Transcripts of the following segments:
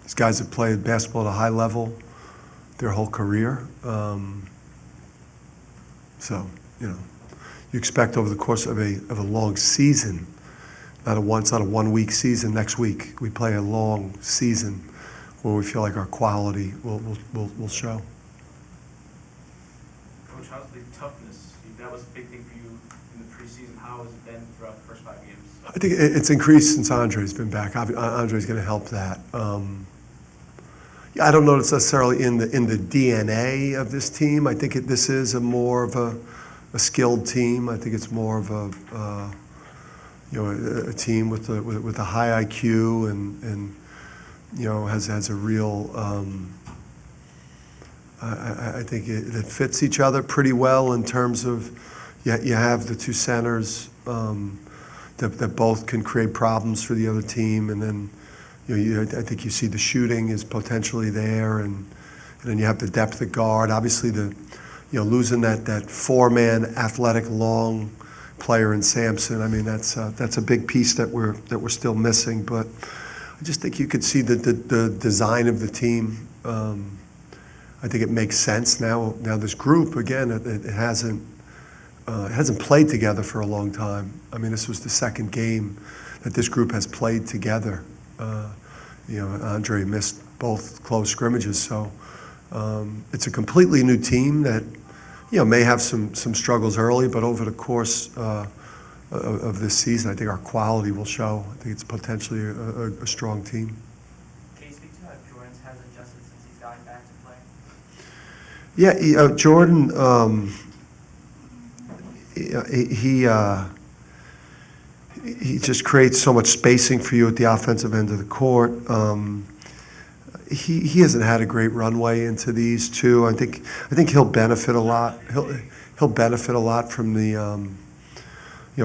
These guys have played basketball at a high level their whole career. So, you expect over the course of a long season, it's not a 1 week season. Next week we play a long season where we feel like our quality will show. Coach, how's the toughness? That was a big thing for you in the preseason. How has it been throughout the first 5 games? I think it's increased since Andre's been back. Andre's going to help that. I don't know it's necessarily in the DNA of this team. I think this is more of a skilled team. I think it's more of a team with a high IQ and has a real. I think it fits each other pretty well in terms of you have the two centers that both can create problems for the other team, and then I think you see the shooting is potentially there, and then you have the depth at guard. Obviously, losing that four-man athletic long player in Sampson. I mean, that's a big piece that we're still missing. But I just think you could see the design of the team. I think it makes sense now. Now this group again, it hasn't played together for a long time. I mean, this was the second game that this group has played together. Andre missed both close scrimmages, so it's a completely new team that may have some struggles early, but over the course of this season, I think our quality will show. I think it's potentially a strong team. Can you speak to how Jordan has adjusted since he's gotten back to play? Yeah, Jordan. He just creates so much spacing for you at the offensive end of the court. He hasn't had a great runway into these two. I think he'll benefit a lot. He'll benefit a lot from the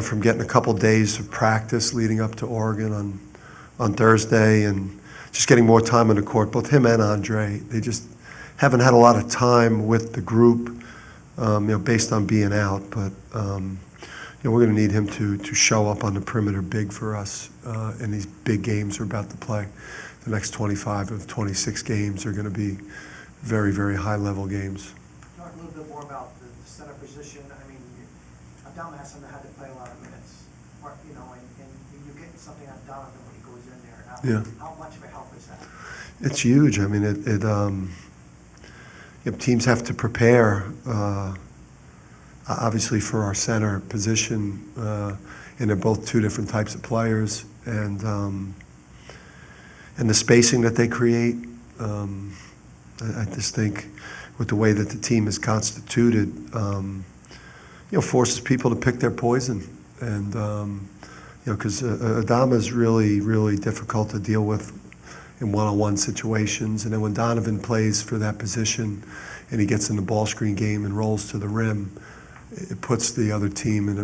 from getting a couple days of practice leading up to Oregon on Thursday, and just getting more time on the court. Both him and Andre, they just haven't had a lot of time with the group, based on being out. But we're going to need him to show up on the perimeter big for us in these big games we're about to play. The next 25 of 26 games are going to be very, very high-level games. Talk a little bit more about the center position. I mean, Adama has had to play a lot of minutes, and you're getting something out of Donovan when he goes in there. How much of a help is that? It's huge. I mean, teams have to prepare, obviously, for our center position, and they're both two different types of players, and the spacing that they create. I just think with the way that the team is constituted, forces people to pick their poison, and because Adama is really, really difficult to deal with in one-on-one situations, and then when Donovan plays for that position and he gets in the ball screen game and rolls to the rim, it puts the other team in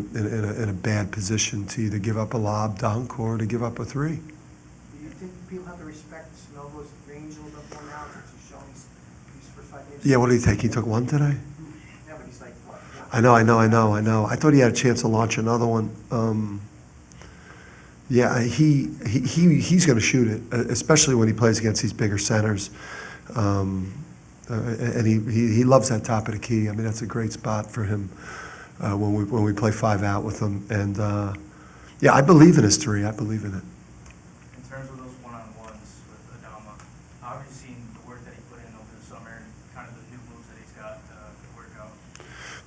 a bad position to either give up a lob dunk or to give up a three. Do you think people have to respect Snogo's range a little bit more now since he's shown these first 5 games? Yeah, what did he take? He took one today? Yeah, but he's like, what? I know. I thought he had a chance to launch another one. He's going to shoot it, especially when he plays against these bigger centers. And he loves that top of the key. I mean, that's a great spot for him when we play 5 out with him. And I believe in his three. I believe in it. In terms of those one-on-ones with Adama, how have you seen the work that he put in over the summer and kind of the new moves that he's got to work out?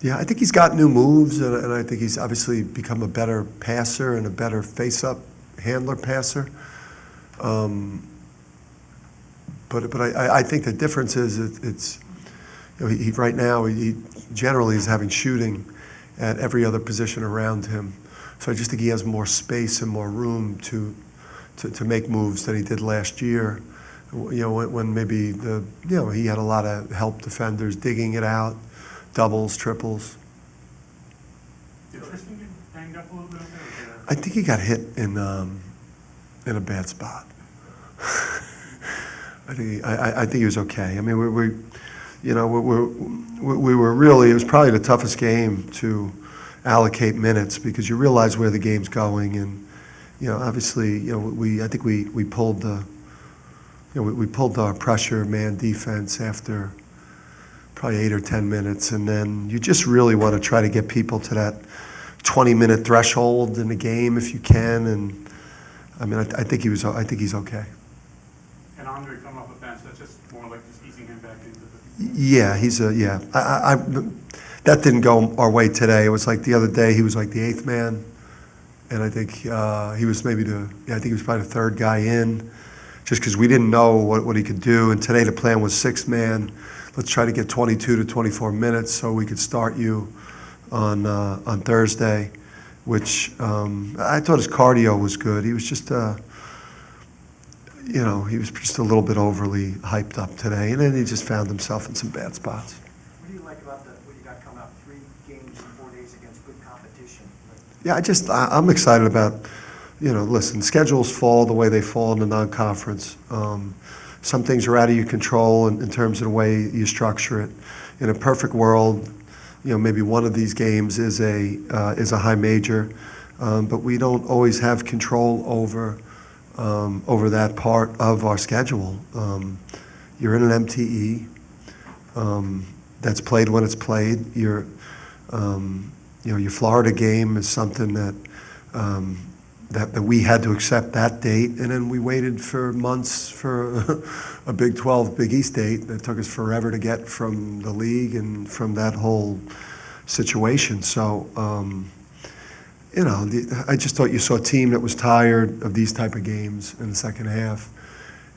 Yeah, I think he's got new moves, and I think he's obviously become a better passer and a better face-up handler passer. But I think the difference is it's he right now he generally is having shooting at every other position around him. So I just think he has more space and more room to make moves than he did last year. When maybe he had a lot of help defenders digging it out, doubles, triples. Did Tristan get banged up a little bit? I think he got hit in a bad spot. I think he was okay. I mean, we were really, it was probably the toughest game to allocate minutes because you realize where the game's going, and obviously I think we pulled the we pulled our pressure man defense after probably 8 or 10 minutes, and then you just really want to try to get people to that 20-minute threshold in the game if you can. And I mean, I think he's okay. And Andre come off the bench, that's just more like just easing him back into the. Yeah, that didn't go our way today. It was like the other day he was like the 8th man, and I think he was maybe I think he was probably the 3rd guy in, just because we didn't know what he could do. And today the plan was 6th man. Let's try to get 22 to 24 minutes so we could start you on Thursday, which I thought his cardio was good. He was just he was just a little bit overly hyped up today, and then he just found himself in some bad spots. What do you like about what you got coming up, 3 games in 4 days against good competition? Yeah, I'm excited about, listen, schedules fall the way they fall in the non-conference. Some things are out of your control in terms of the way you structure it. In a perfect world, maybe one of these games is a high major, but we don't always have control over that part of our schedule. You're in an MTE that's played when it's played. Your Florida game is something that we had to accept that date, and then we waited for months for a Big 12, Big East date that took us forever to get from the league and from that whole situation. So, I just thought you saw a team that was tired of these type of games in the second half,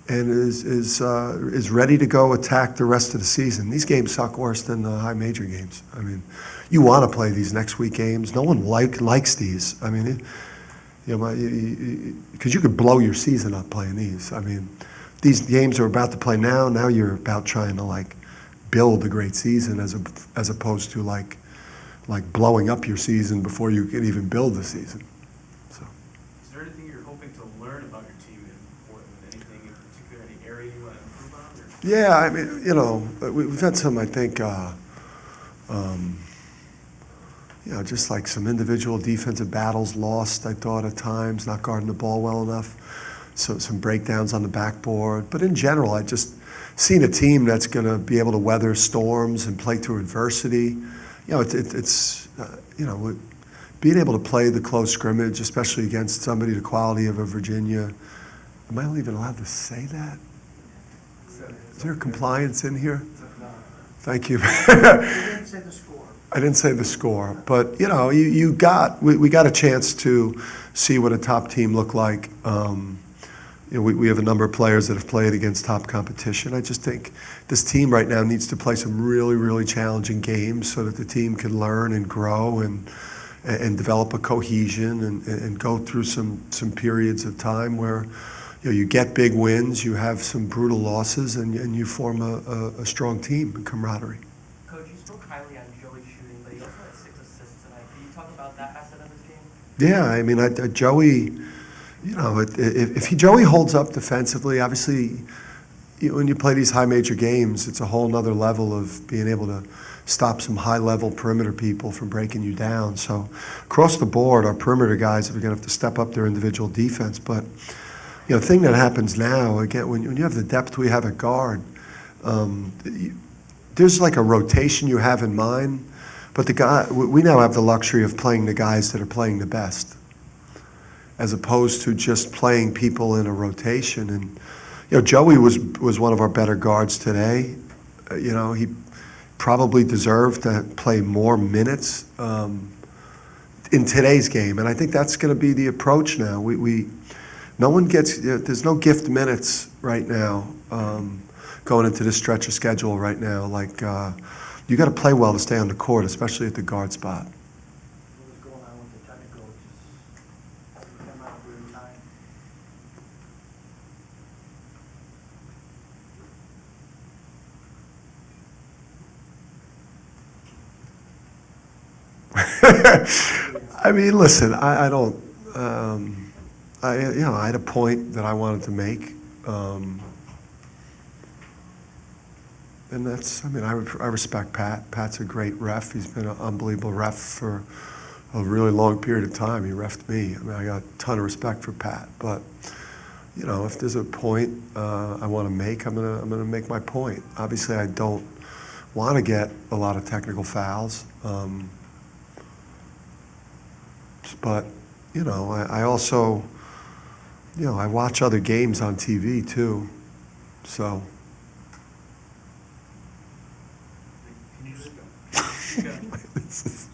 and is ready to go attack the rest of the season. These games suck worse than the high major games. I mean, you want to play these next week games. No one likes these. I mean, because you could blow your season up playing these. I mean, these games are about to play now. Now you're about trying to build a great season as opposed to like blowing up your season before you can even build the season. So. Is there anything you're hoping to learn about your team in Portland? Anything in particular, any area you want to improve on? Or? Yeah, I mean, we've had some, I think, just like some individual defensive battles lost, I thought, at times, not guarding the ball well enough. So some breakdowns on the backboard. But in general, I just seen a team that's going to be able to weather storms and play through adversity. Being able to play the close scrimmage, especially against somebody the quality of a Virginia. Am I even allowed to say that? Is there compliance in here? Thank you. You didn't say the score. I didn't say the score, but we got a chance to see what a top team looked like. We have a number of players that have played against top competition. I just think this team right now needs to play some really, really challenging games so that the team can learn and grow and develop a cohesion and go through some periods of time where you get big wins, you have some brutal losses, and you form a strong team and camaraderie. Coach, you spoke highly on Joey's shooting, but he also had 6 assists tonight. Can you talk about that asset of his game? Yeah, I mean, Joey, if Joey holds up defensively, obviously, when you play these high major games, it's a whole nother level of being able to stop some high-level perimeter people from breaking you down. So across the board, our perimeter guys are going to have to step up their individual defense. But the thing that happens now, again, when you have the depth we have at guard, there's like a rotation you have in mind, but we now have the luxury of playing the guys that are playing the best, as opposed to just playing people in a rotation. And Joey was one of our better guards today. He probably deserved to play more minutes in today's game, and I think that's going to be the approach now. No one gets, there's no gift minutes right now going into this stretch of schedule right now. You got to play well to stay on the court, especially at the guard spot. What was going on with the technical? Just hasn't come out during time. I mean, listen, I don't. I had a point that I wanted to make, and that's. I mean, I respect Pat. Pat's a great ref. He's been an unbelievable ref for a really long period of time. He reffed me. I mean, I got a ton of respect for Pat, but you know, if there's a point I want to make, I'm gonna make my point. Obviously, I don't want to get a lot of technical fouls, but you know, I also, you know, I watch other games on TV too, so. Can you just,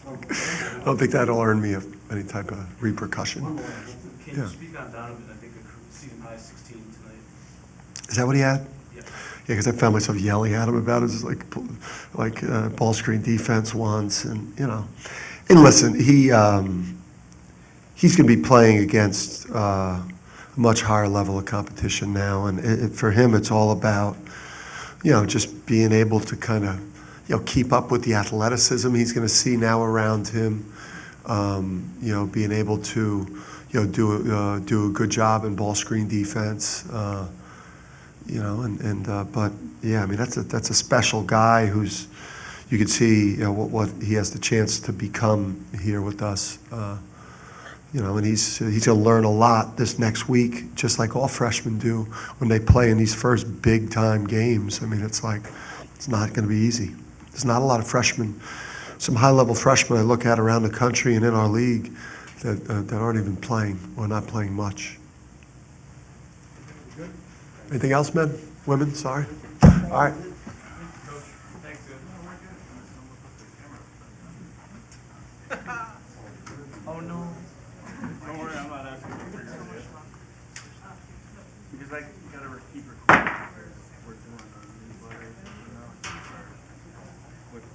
I don't think that'll earn me any type of repercussion. can Yeah. you speak on Donovan? I think a season high 16 tonight. Is that what he had? Yeah. Yeah, because I found myself yelling at him about his ball screen defense once, and you know, and listen, he's going to be playing against a much higher level of competition now, and for him, it's all about, you know, just being able to kind of, you know, keep up with the athleticism he's going to see now around him. You know, being able to, you know, do a good job in ball screen defense. You know, but yeah, I mean that's a special guy who's, you can see, you know, what he has the chance to become here with us. You know, and he's going to learn a lot this next week, just like all freshmen do when they play in these first big time games. I mean, it's like, it's not going to be easy. There's not a lot of freshmen, some high level freshmen I look at around the country and in our league that aren't even playing or not playing much. Anything else, men? Women? Sorry. All right. Thanks, dude. Oh, no.